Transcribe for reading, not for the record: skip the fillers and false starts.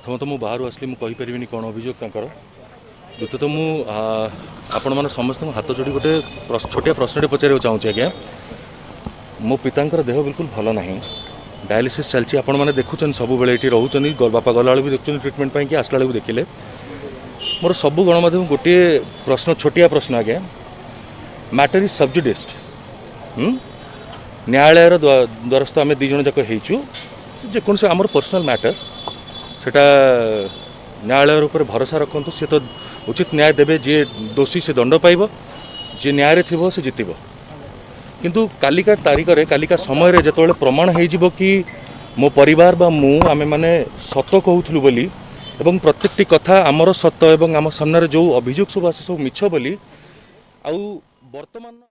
प्रथमतः मु बाहर आसली मुझे कहीपरि कौन अभियोग तंकर द्वितीयतः मु आपण मैंने समस्त हाथ जोड़ी गोटे छोटिया प्रश्न पचार चाहूँगी आज्ञा मो पिता देह बिल्कुल भल ना डायलिसिस चलती आपण मैंने देखुं सब बेले ये रोच बापा गला भी देखुं ट्रिटमेंट कि आसला बेलू देखिले मोर सब गणमाध्यम गोटे प्रश्न छोटिया प्रश्न आज्ञा मैटर इज सबजुडिस्ड न्यायालय द्वारस्थ आम दीज जाक जेको आमर पर्सनल मैटर सेटा न्यायालय ऊपर भरोसा रखु सी तो उचित न्याय देवे जी दोषी से दंड पाइब जी न्याय थी से जितब किंतु कालिका तारीख रे कालिका समय रे जतबेले प्रमाण हो कि मो परिवार बा मु आमे माने सत कहूथलु बोली एवं प्रत्येकटी कथा आमर सत एवं आम सामने जो अभियोग सब आसे सब मिछ बोली आउ वर्तमान